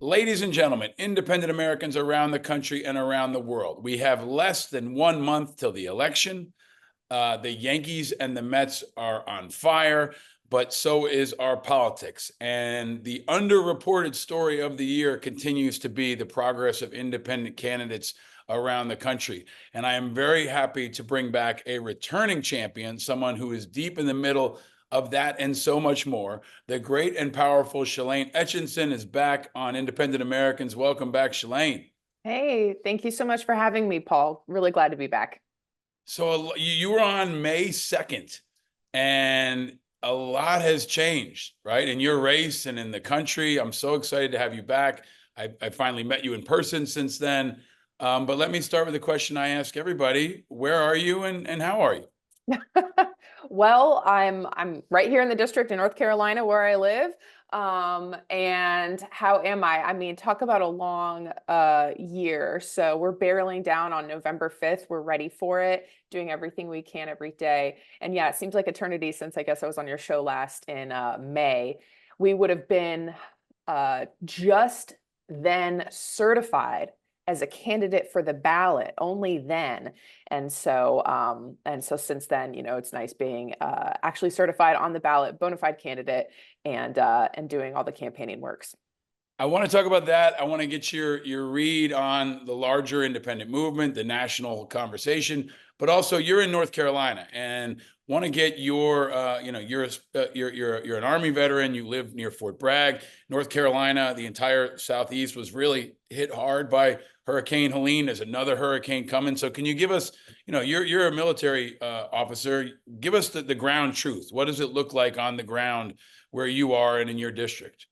Ladies and gentlemen, independent Americans around the country and around the world, we have less than 1 month till the election. The Yankees and the Mets are on fire, but so is our politics. And the underreported story of the year continues to be the progress of independent candidates around the country. And I am very happy to bring back a returning champion, someone who is deep in the middle of that and so much more. The great and powerful Shelane Etchison is back on Independent Americans. Welcome back, Shelane. Hey, thank you so much for having me, Paul. Really glad to be back. So you were on May 2nd, and a lot has changed, right? In your race and in the country. I'm so excited to have you back. I finally met you in person since then. But let me start with the question I ask everybody. Where are you and how are you? Well, I'm right here in the district in North Carolina where I live. And how am I? I mean, talk about a long year. So we're barreling down on November 5th. We're ready for it, doing everything we can every day. And yeah, it seems like eternity since I guess I was on your show last in May. We would have been just then certified as a candidate for the ballot, only then. And so since then, it's nice being actually certified on the ballot, bona fide candidate, and doing all the campaigning works. I want to talk about that. I want to get your read on the larger independent movement, the national conversation, but also you're in North Carolina and want to get you're an Army veteran. You live near Fort Bragg, North Carolina. The entire Southeast was really hit hard by Hurricane Helene. There's another hurricane coming. So can you give us, you're a military officer. Give us the ground truth. What does it look like on the ground where you are and in your district?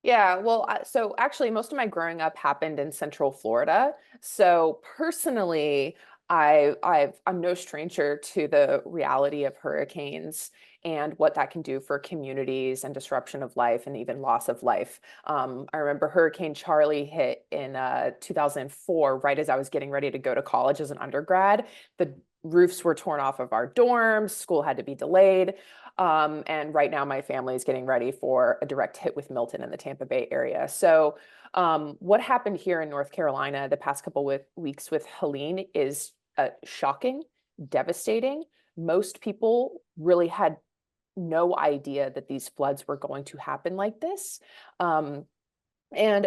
Yeah, well, so actually, most of my growing up happened in Central Florida. So personally, I'm no stranger to the reality of hurricanes and what that can do for communities and disruption of life and even loss of life. I remember Hurricane Charlie hit in 2004, right as I was getting ready to go to college as an undergrad. The roofs were torn off of our dorms, school had to be delayed. And right now my family is getting ready for a direct hit with Milton in the Tampa Bay area. So what happened here in North Carolina the past couple of weeks with Helene is shocking, devastating. Most people really had no idea that these floods were going to happen like this. And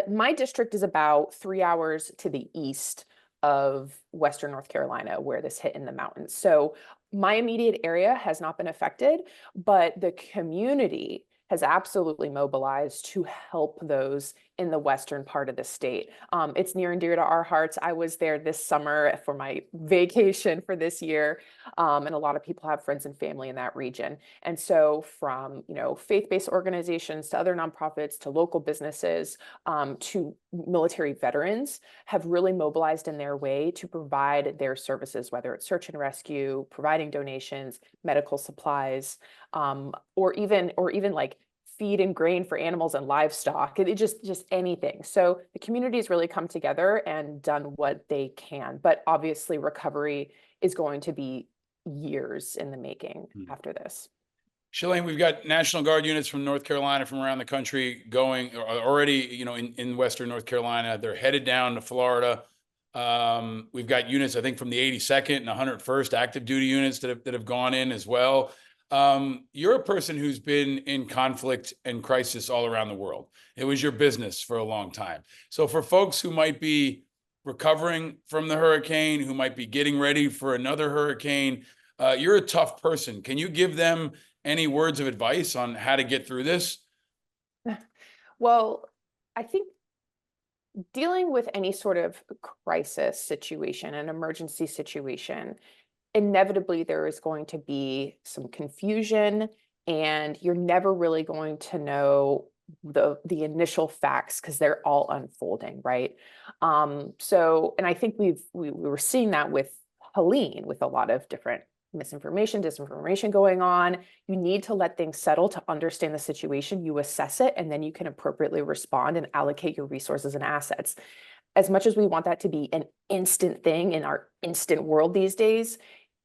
my district is about 3 hours to the east of Western North Carolina, where this hit in the mountains. So my immediate area has not been affected, but the community has absolutely mobilized to help those in the western part of the state. It's near and dear to our hearts. I was there this summer for my vacation for this year, and a lot of people have friends and family in that region. And so from faith-based organizations to other nonprofits to local businesses to military veterans have really mobilized in their way to provide their services, whether it's search and rescue, providing donations, medical supplies, or even like feed and grain for animals and livestock. It just anything. So the community has really come together and done what they can. But obviously, recovery is going to be years in the making after this. Shelane, we've got National Guard units from North Carolina, from around the country going already, in Western North Carolina. They're headed down to Florida. We've got units, I think, from the 82nd and 101st active duty units that have gone in as well. You're a person who's been in conflict and crisis all around the world. It was your business for a long time. So for folks who might be recovering from the hurricane, who might be getting ready for another hurricane, you're a tough person. Can you give them any words of advice on how to get through this? Well, I think dealing with any sort of crisis situation, an emergency situation, inevitably there is going to be some confusion, and you're never really going to know the initial facts because they're all unfolding, right? And I think we were seeing that with Helene, with a lot of different misinformation, disinformation going on. You need to let things settle to understand the situation. You assess it, and then you can appropriately respond and allocate your resources and assets. As much as we want that to be an instant thing in our instant world these days,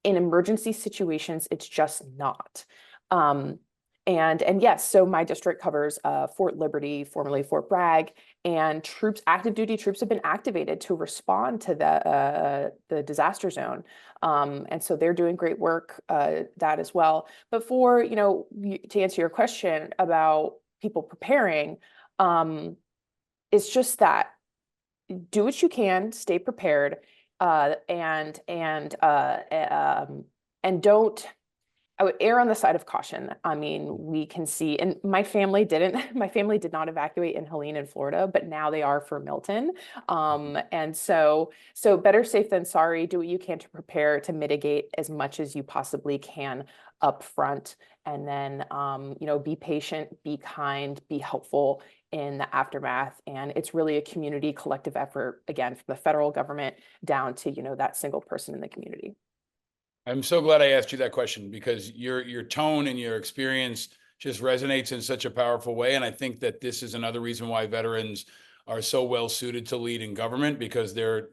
in emergency situations, it's just not. And yes, so my district covers Fort Liberty, formerly Fort Bragg, and troops, active duty troops have been activated to respond to the disaster zone. And so they're doing great work, that as well. But for, to answer your question about people preparing, it's just that do what you can, stay prepared, and don't. I would err on the side of caution. I mean, we can see, and my family didn't. My family did not evacuate in Helene in Florida, but now they are for Milton. And so better safe than sorry. Do what you can to prepare to mitigate as much as you possibly can up front, and then be patient, be kind, be helpful in the aftermath. And it's really a community collective effort, again, from the federal government down to that single person in the community. I'm so glad I asked you that question, because your tone and your experience just resonates in such a powerful way. And I think that this is another reason why veterans are so well suited to lead in government, because they're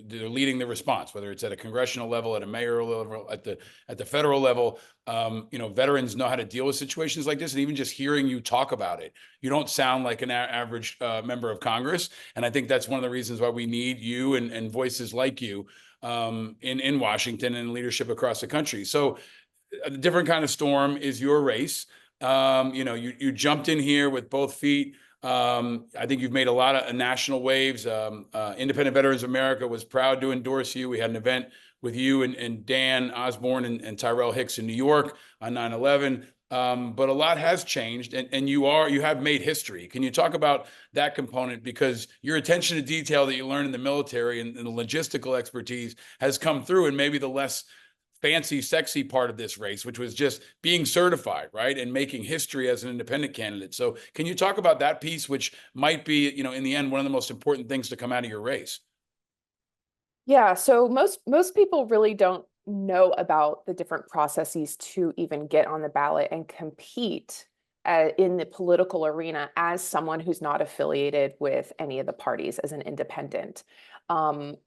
leading the response, whether it's at a congressional level, at a mayoral level, at the federal level. Veterans know how to deal with situations like this. And even just hearing you talk about it, you don't sound like an average member of Congress. And I think that's one of the reasons why we need you and voices like you in Washington and leadership across the country. So a different kind of storm is your race. You jumped in here with both feet. I think you've made a lot of national waves. Independent Veterans of America was proud to endorse you. We had an event with you and Dan Osborn and Tyrell Hicks in New York on 9/11. But a lot has changed, and you have made history. Can you talk about that component? Because your attention to detail that you learned in the military and the logistical expertise has come through, and maybe the less fancy, sexy part of this race, which was just being certified, right, and making history as an independent candidate. So can you talk about that piece, which might be, in the end, one of the most important things to come out of your race? Yeah, so most people really don't know about the different processes to even get on the ballot and compete in the political arena as someone who's not affiliated with any of the parties, as an independent. And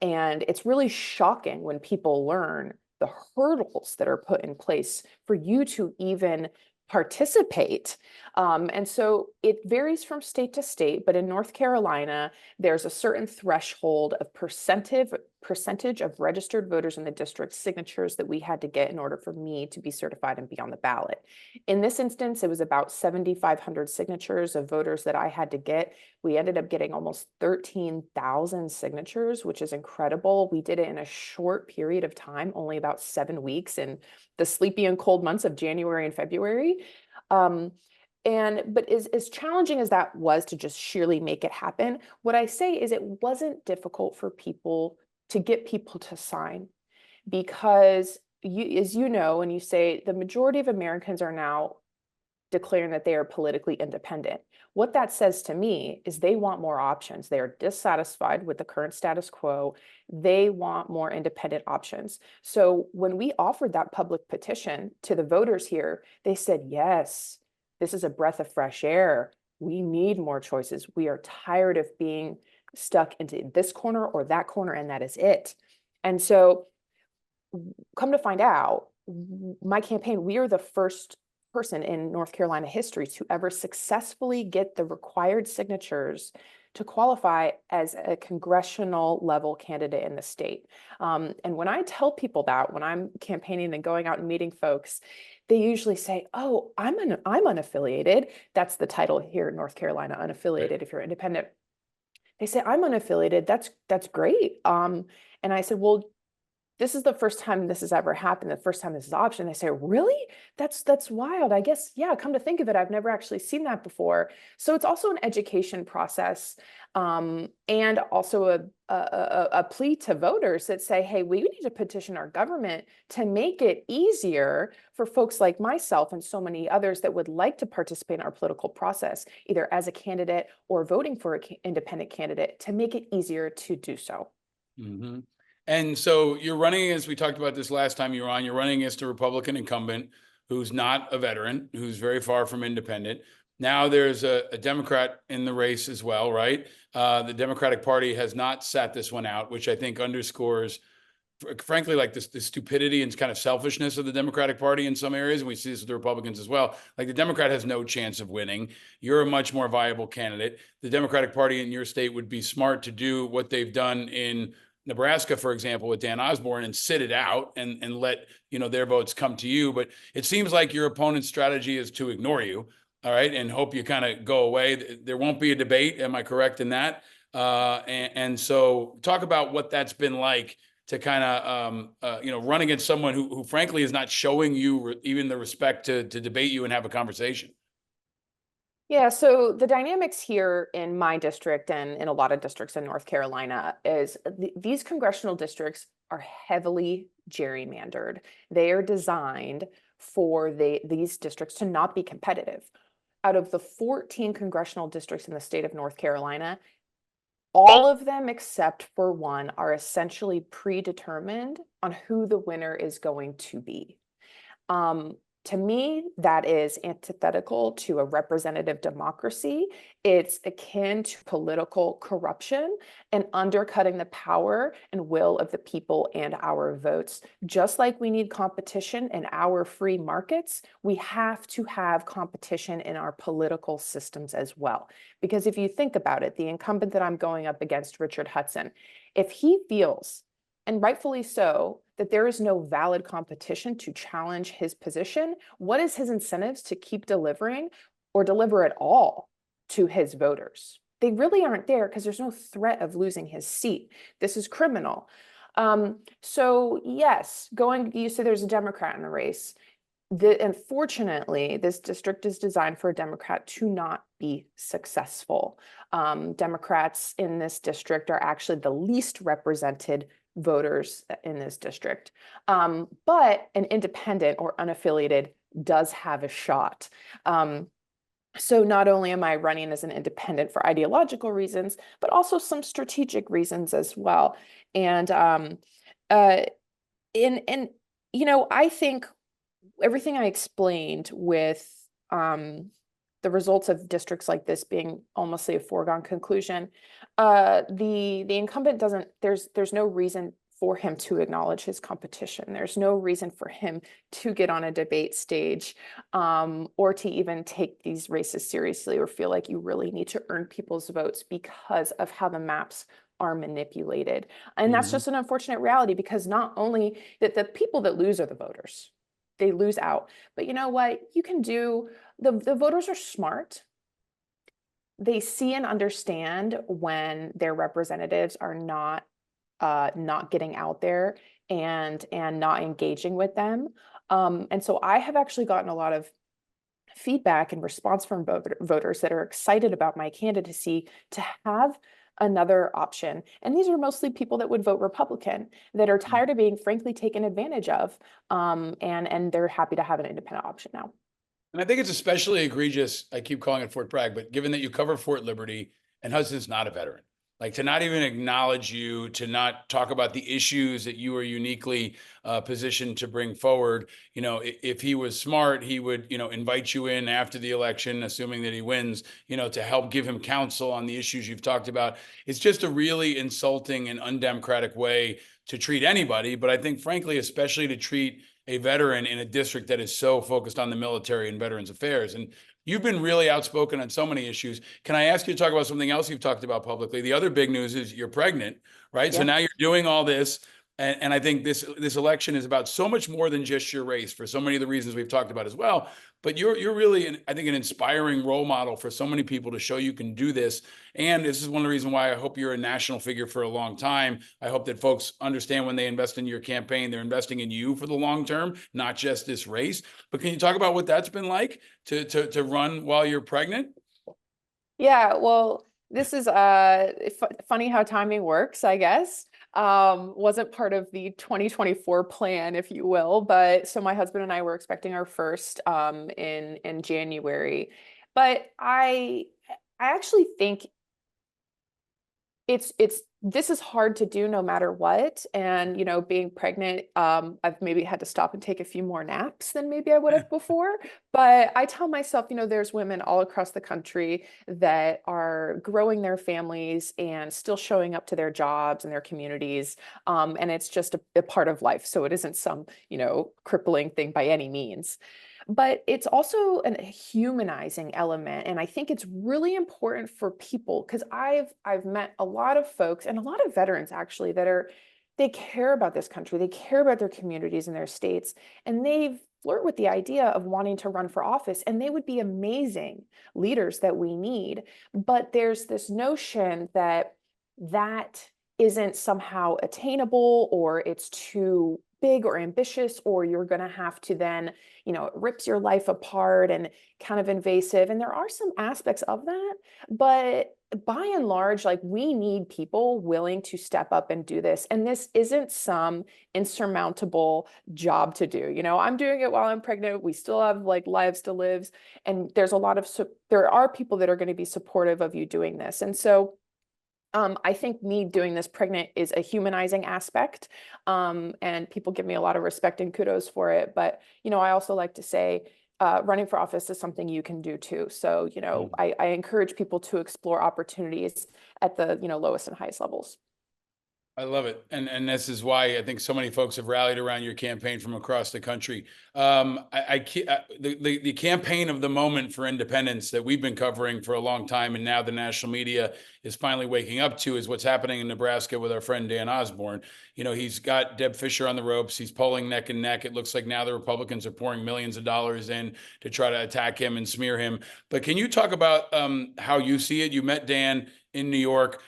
it's really shocking when people learn the hurdles that are put in place for you to even participate. And so it varies from state to state, but in North Carolina, there's a certain threshold of percentage of registered voters in the district signatures that we had to get in order for me to be certified and be on the ballot. In this instance, it was about 7,500 signatures of voters that I had to get. We ended up getting almost 13,000 signatures, which is incredible. We did it in a short period of time, only about 7 weeks in the sleepy and cold months of January and February. But as challenging as that was to just sheerly make it happen, what I say is it wasn't difficult for people to get people to sign, because as you know, and you say, the majority of Americans are now declaring that they are politically independent. What that says to me is they want more options. They are dissatisfied with the current status quo. They want more independent options. So when we offered that public petition to the voters here, they said, yes, this is a breath of fresh air. We need more choices. We are tired of being stuck into this corner or that corner, and that is it. And so come to find out, my campaign, we are the first person in North Carolina history to ever successfully get the required signatures to qualify as a congressional level candidate in the state. And when I tell people that, when I'm campaigning and going out and meeting folks, they usually say, oh, I'm unaffiliated. That's the title here in North Carolina, unaffiliated if you're independent. They say, I'm unaffiliated. That's great. And I said, well, this is the first time this has ever happened, the first time this is an option. They say, really? That's wild. I guess, yeah, come to think of it, I've never actually seen that before. So it's also an education process, and also a plea to voters that say, hey, we need to petition our government to make it easier for folks like myself and so many others that would like to participate in our political process, either as a candidate or voting for an independent candidate, to make it easier to do so. Mm-hmm. And so you're running, as we talked about this last time you were on, you're running against a Republican incumbent who's not a veteran, who's very far from independent. Now there's a Democrat in the race as well, right? The Democratic Party has not sat this one out, which I think underscores frankly, like the stupidity and kind of selfishness of the Democratic Party in some areas. And we see this with the Republicans as well. Like the Democrat has no chance of winning. You're a much more viable candidate. The Democratic Party in your state would be smart to do what they've done in Nebraska, for example, with Dan Osborn, and sit it out and let, you know, their votes come to you. But it seems like your opponent's strategy is to ignore you, all right, and hope you kind of go away. There won't be a debate. Am I correct in that? And so talk about what that's been like to kind of, you know, run against someone who frankly is not showing you even the respect to debate you and have a conversation. Yeah, so the dynamics here in my district and in a lot of districts in North Carolina is these congressional districts are heavily gerrymandered. They are designed for these districts to not be competitive. Out of the 14 congressional districts in the state of North Carolina, all of them except for one are essentially predetermined on who the winner is going to be. To me, that is antithetical to a representative democracy. It's akin to political corruption and undercutting the power and will of the people and our votes. Just like we need competition in our free markets, we have to have competition in our political systems as well. Because if you think about it, the incumbent that I'm going up against, Richard Hudson, if he feels, and rightfully so, that there is no valid competition to challenge his position, what is his incentives to keep delivering or deliver at all to his voters? They really aren't there because there's no threat of losing his seat. This is criminal. So yes, you said there's a Democrat in the race. Unfortunately, this district is designed for a Democrat to not be successful. Democrats in this district are actually the least represented voters in this district. But an independent or unaffiliated does have a shot. So not only am I running as an independent for ideological reasons, but also some strategic reasons as well. And you know, I think everything I explained with the results of districts like this being almost a foregone conclusion, the incumbent doesn't, there's no reason for him to acknowledge his competition. There's no reason for him to get on a debate stage or to even take these races seriously or feel like you really need to earn people's votes because of how the maps are manipulated. And that's just an unfortunate reality, because not only that the people that lose are the voters, they lose out. But you know what? You can do, the voters are smart. They see and understand when their representatives are not getting out there and not engaging with them. And so I have actually gotten a lot of feedback and response from voters that are excited about my candidacy to have another option. And these are mostly people that would vote Republican, that are tired of being frankly taken advantage of. And they're happy to have an independent option now. And I think it's especially egregious. I keep calling it Fort Bragg, but given that you cover Fort Liberty and Hudson's not a veteran, like to not even acknowledge you, to not talk about the issues that you are uniquely positioned to bring forward. You know, if he was smart, he would, you know, invite you in after the election, assuming that he wins, you know, to help give him counsel on the issues you've talked about. It's just a really insulting and undemocratic way to treat anybody. But I think, frankly, especially to treat a veteran in a district that is so focused on the military and veterans affairs. And you've been really outspoken on so many issues. Can I ask you to talk about something else you've talked about publicly? The other big news is you're pregnant, right? Yeah. So now you're doing all this. And I think this election is about so much more than just your race, for so many of the reasons we've talked about as well. But you're really, I think, an inspiring role model for so many people to show you can do this. And this is one of the reasons why I hope you're a national figure for a long time. I hope that folks understand when they invest in your campaign, they're investing in you for the long term, not just this race. But can you talk about what that's been like to run while you're pregnant? Yeah, well, this is funny how timing works, I guess. Wasn't part of the 2024 plan, if you will, but so my husband and I were expecting our first in January. But I actually think it's this is hard to do no matter what. And, you know, being pregnant, I've maybe had to stop and take a few more naps than maybe I would have before. But I tell myself, you know, there's women all across the country that are growing their families and still showing up to their jobs and their communities. And it's just a part of life. So it isn't some, you know, crippling thing by any means. But it's also a humanizing element. And I think it's really important for people because I've met a lot of folks and a lot of veterans actually that are they care about this country, they care about their communities and their states, and they flirt with the idea of wanting to run for office, and they would be amazing leaders that we need. But there's this notion that that isn't somehow attainable, or it's too big or ambitious, or you're going to have to then, you know, it rips your life apart and kind of invasive. And there are some aspects of that, but by and large, like we need people willing to step up and do this. And this isn't some insurmountable job to do. You know, I'm doing it while I'm pregnant. We still have like lives to live. And there's a lot of, there are people that are going to be supportive of you doing this. And so I think me doing this pregnant is a humanizing aspect, and people give me a lot of respect and kudos for it. But, you know, I also like to say running for office is something you can do too. So, you know, I encourage people to explore opportunities at the, you know, lowest and highest levels. I love it. And this is why I think so many folks have rallied around your campaign from across the country. The campaign of the moment for independence that we've been covering for a long time, and now the national media is finally waking up to, is what's happening in Nebraska with our friend Dan Osborn. You know, he's got Deb Fisher on the ropes. He's polling neck and neck. It looks like now the Republicans are pouring millions of dollars in to try to attack him and smear him. But can you talk about how you see it? You met Dan in New York.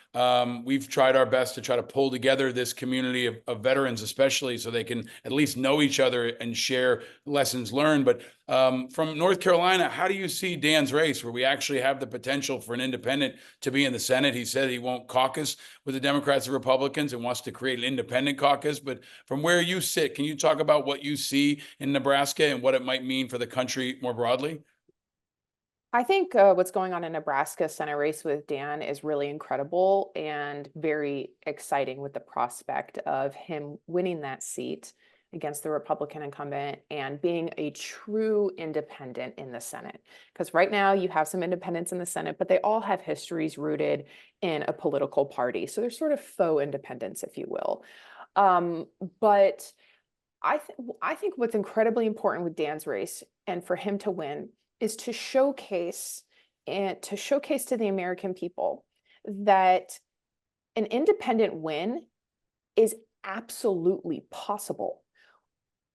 We've tried our best to try to pull together this community of veterans, especially so they can at least know each other and share lessons learned. But from North Carolina, how do you see Dan's race, where we actually have the potential for an independent to be in the Senate? He said he won't caucus with the Democrats and Republicans and wants to create an independent caucus. But from where you sit, can you talk about what you see in Nebraska and what it might mean for the country more broadly? I think what's going on in Nebraska Senate race with Dan is really incredible and very exciting, with the prospect of him winning that seat against the Republican incumbent and being a true independent in the Senate. Because right now you have some independents in the Senate, but they all have histories rooted in a political party. So they're sort of faux independents, if you will. But I think what's incredibly important with Dan's race and for him to win is to showcase to the American people that an independent win is absolutely possible.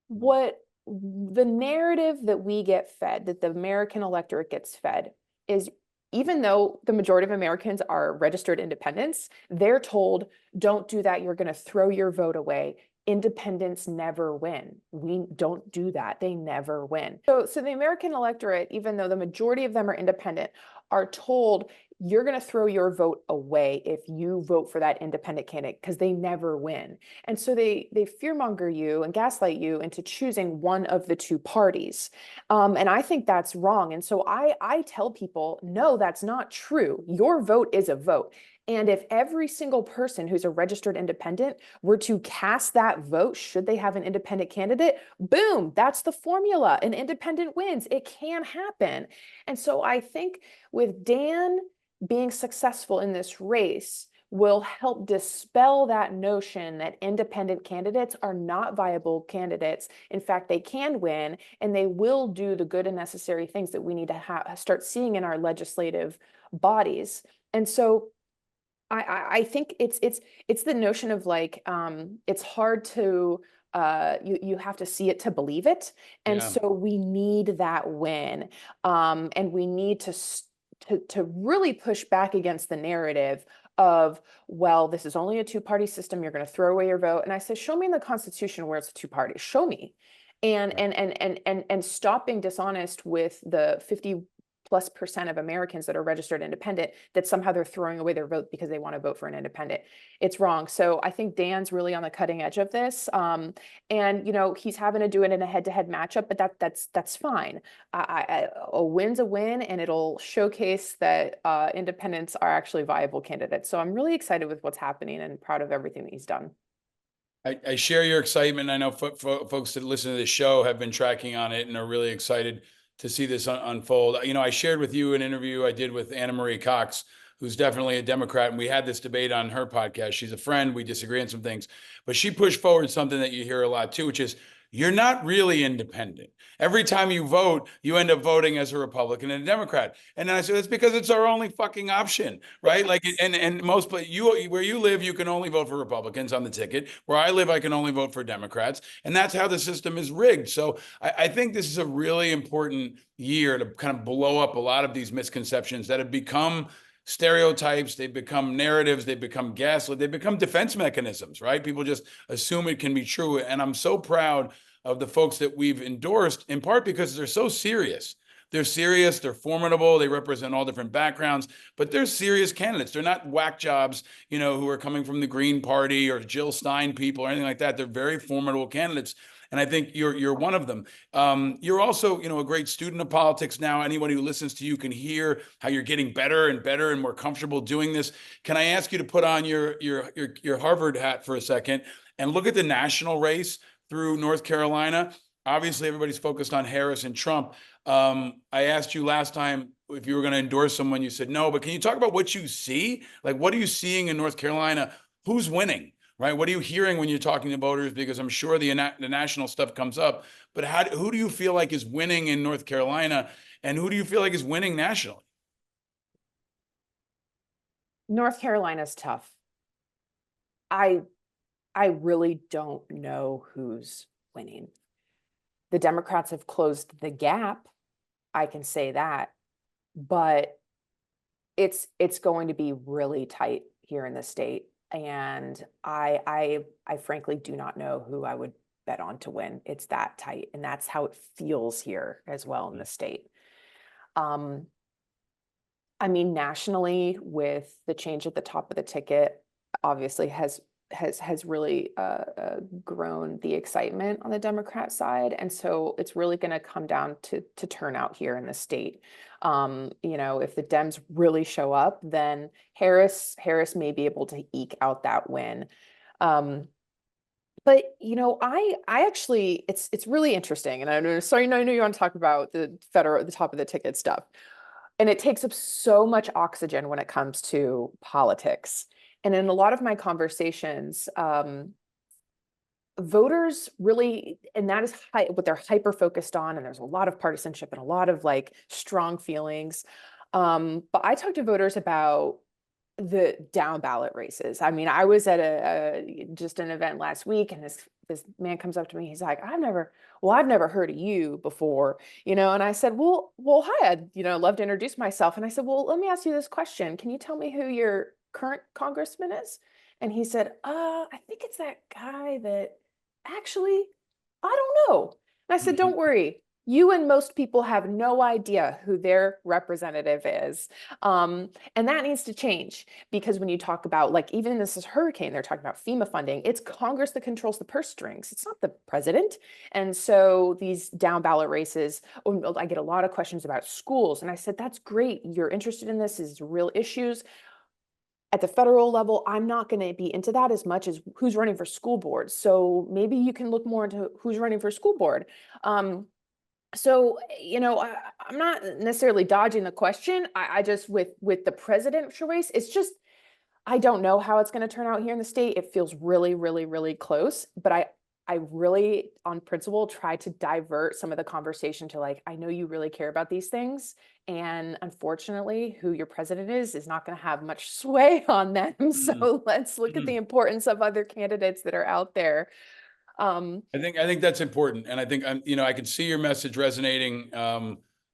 What the narrative that we get fed, that the American electorate gets fed, is even though the majority of Americans are registered independents, they're told, don't do that, you're going to throw your vote away. Independents never win. We don't do that. They never win. So the American electorate, even though the majority of them are independent, are told you're going to throw your vote away if you vote for that independent candidate, because they never win. And so they fearmonger you and gaslight you into choosing one of the two parties. And I think that's wrong. And so I tell people, no, that's not true. Your vote is a vote. And if every single person who's a registered independent were to cast that vote, should they have an independent candidate, boom, that's the formula. An independent wins. It can happen. And so I think with Dan being successful in this race will help dispel that notion that independent candidates are not viable candidates. In fact, they can win, and they will do the good and necessary things that we need to start seeing in our legislative bodies. And so I think it's the notion of like it's hard to you have to see it to believe it, and Yeah. so we need that win, and we need to really push back against the narrative of, well, this is only a two-party system, you're going to throw away your vote. And I say, show me in the Constitution where it's a two-party. Show me. And Right. stop being dishonest with the plus% of Americans that are registered independent, that somehow they're throwing away their vote because they want to vote for an independent. It's wrong. So I think Dan's really on the cutting edge of this. And, you know, he's having to do it in a head-to-head matchup, but that's fine. A win's a win, and it'll showcase that independents are actually viable candidates. So I'm really excited with what's happening and proud of everything that he's done. I share your excitement. I know folks that listen to this show have been tracking on it and are really excited to see this unfold. You know, I shared with you an interview I did with Anna Marie Cox, who's definitely a Democrat, and we had this debate on her podcast. She's a friend. We disagree on some things, but she pushed forward something that you hear a lot too, which is you're not really independent. Every time you vote, you end up voting as a Republican and a Democrat. And then I said, it's because it's our only fucking option, right? Like, and most, but where you live, you can only vote for Republicans on the ticket. Where I live, I can only vote for Democrats. And that's how the system is rigged. So I think this is a really important year to kind of blow up a lot of these misconceptions that have become stereotypes, they become narratives, they become gaslit, they become defense mechanisms, right? People just assume it can be true. And I'm so proud of the folks that we've endorsed, in part because they're so serious. They're serious, they're formidable, they represent all different backgrounds, but they're serious candidates. They're not whack jobs, you know, who are coming from the Green Party or Jill Stein people or anything like that. They're very formidable candidates. And I think you're one of them. You're also, you know, a great student of politics now. Anyone who listens to you can hear how you're getting better and better and more comfortable doing this. Can I ask you to put on your Harvard hat for a second and look at the national race through North Carolina? Obviously, everybody's focused on Harris and Trump. I asked you last time if you were going to endorse someone. You said no, but can you talk about what you see? Like, what are you seeing in North Carolina? Who's winning? Right? What are you hearing when you're talking to voters? Because I'm sure the national stuff comes up, but who do you feel like is winning in North Carolina, and who do you feel like is winning nationally? North Carolina's tough. I really don't know who's winning. The Democrats have closed the gap. I can say that, but it's going to be really tight here in the state. And I frankly do not know who I would bet on to win. It's that tight, and that's how it feels here as well in the state. I mean, nationally, with the change at the top of the ticket, obviously has really grown the excitement on the Democrat side, and so it's really going to come down to turnout here in the state. You know, if the Dems really show up, then Harris may be able to eke out that win. But you know, I actually, it's really interesting, and I know, sorry, I know you want to talk about the top of the ticket stuff, and it takes up so much oxygen when it comes to politics. And in a lot of my conversations, voters really, and that is what they're hyper focused on. And there's a lot of partisanship and a lot of like strong feelings. But I talk to voters about the down ballot races. I mean, I was at just an event last week, and this man comes up to me. He's like, I've never heard of you before, you know? And I said, well, hi, I'd, you know, love to introduce myself. And I said, well, let me ask you this question. Can you tell me who your current congressman is? And he said, I think it's that guy that actually, I don't know. And I said, don't worry. You and most people have no idea who their representative is. And that needs to change, because when you talk about, like, even this is hurricane, they're talking about FEMA funding. It's Congress that controls the purse strings. It's not the president. And so these down ballot races, I get a lot of questions about schools. And I said, that's great. You're interested in this, is real issues. At the federal level, I'm not going to be into that as much as who's running for school board. So maybe you can look more into who's running for school board. So, you know, I'm not necessarily dodging the question. I just, with the presidential race, it's just, I don't know how it's going to turn out here in the state. It feels really, really, really close. But I really, on principle, try to divert some of the conversation to, like, I know you really care about these things. And unfortunately, who your president is not going to have much sway on them. So let's look at the importance of other candidates that are out there. I think that's important. And I think, you know, I can see your message resonating.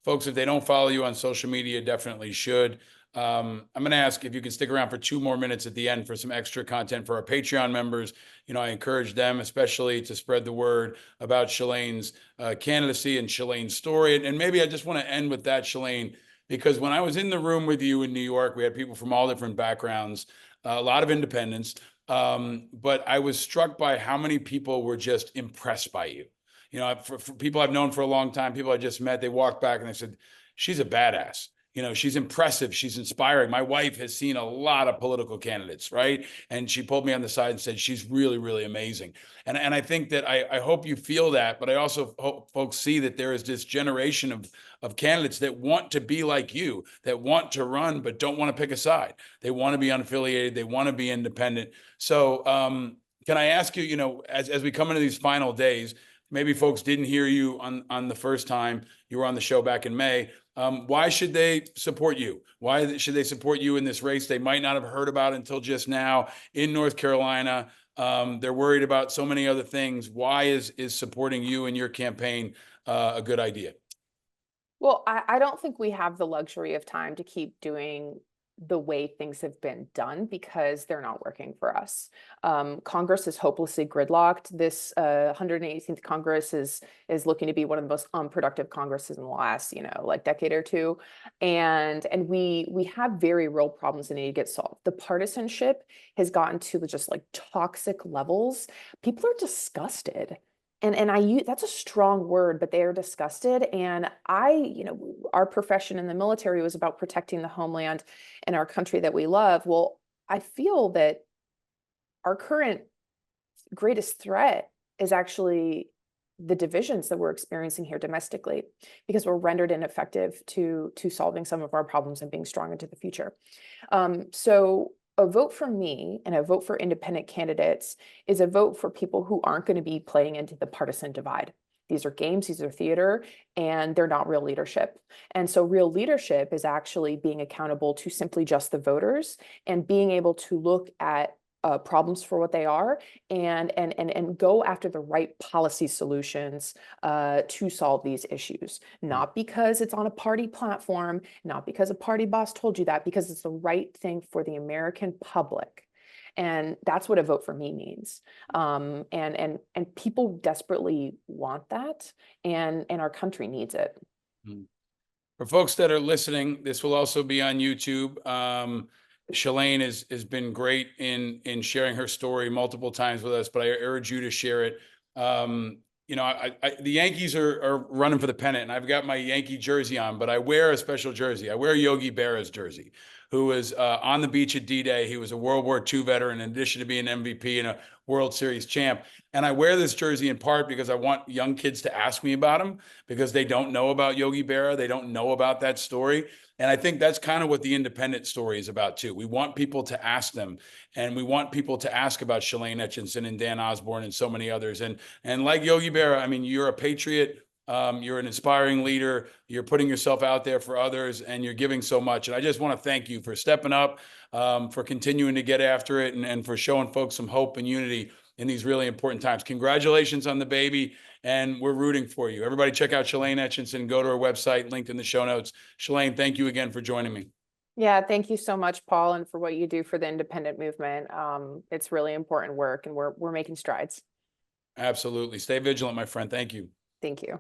Folks, if they don't follow you on social media, definitely should. I'm going to ask if you can stick around for 2 more minutes at the end for some extra content for our Patreon members. You know, I encourage them especially to spread the word about Shalane's candidacy and Shalane's story. And maybe I just want to end with that, Shelane. because when I was in the room with you in New York, we had people from all different backgrounds, a lot of independents. But I was struck by how many people were just impressed by you. You know, for people I've known for a long time, people I just met, they walked back and they said, she's a badass. You know, she's impressive. She's inspiring. My wife has seen a lot of political candidates, right? And she pulled me on the side and said, she's really, really amazing. And I think that I hope you feel that, but I also hope folks see that there is this generation of candidates that want to be like you, that want to run, but don't want to pick a side. They want to be unaffiliated. They want to be independent. So can I ask you, you know, as we come into these final days, maybe folks didn't hear you on the first time you were on the show back in May. Why should they support you? Why should they support you in this race they might not have heard about until just now in North Carolina? They're worried about so many other things. Why is supporting you in your campaign a good idea? Well, I don't think we have the luxury of time to keep doing the way things have been done because they're not working for us. Congress is hopelessly gridlocked. This 118th Congress is looking to be one of the most unproductive Congresses in the last, like decade or two. And we have very real problems that need to get solved. The partisanship has gotten to just like toxic levels. People are disgusted. And I use that's a strong word, but they are disgusted. And our profession in the military was about protecting the homeland and our country that we love. Well, I feel that our current greatest threat is actually the divisions that we're experiencing here domestically, because we're rendered ineffective to solving some of our problems and being strong into the future. So a vote for me and a vote for independent candidates is a vote for people who aren't going to be playing into the partisan divide. These are games, these are theater, and they're not real leadership. And so real leadership is actually being accountable to simply just the voters and being able to look at problems for what they are and go after the right policy solutions to solve these issues. Not because it's on a party platform, not because a party boss told you that, because it's the right thing for the American public. And that's what a vote for me means. And people desperately want that, and our country needs it. For folks that are listening, this will also be on YouTube. Shelane has been great in sharing her story multiple times with us, but I urge you to share it. The Yankees are running for the pennant, and I've got my Yankee jersey on, but I wear a special jersey. I wear Yogi Berra's jersey, who was on the beach at D-Day. He was a World War II veteran, in addition to being an MVP and a World Series champ. And I wear this jersey in part because I want young kids to ask me about him, because they don't know about Yogi Berra. They don't know about that story. And I think that's kind of what the independent story is about too. We want people to ask them, and we want people to ask about Shelane Etchison and Dan Osborn and so many others. And like Yogi Berra, I mean, you're a patriot. You're an inspiring leader. You're putting yourself out there for others, and you're giving so much. And I just want to thank you for stepping up, for continuing to get after it, and for showing folks some hope and unity in these really important times. Congratulations on the baby, and we're rooting for you. Everybody check out Shelane Etchison. Go to her website, linked in the show notes. Shelane, thank you again for joining me. Yeah, thank you so much, Paul, and for what you do for the independent movement. It's really important work, and we're making strides. Absolutely. Stay vigilant, my friend. Thank you. Thank you.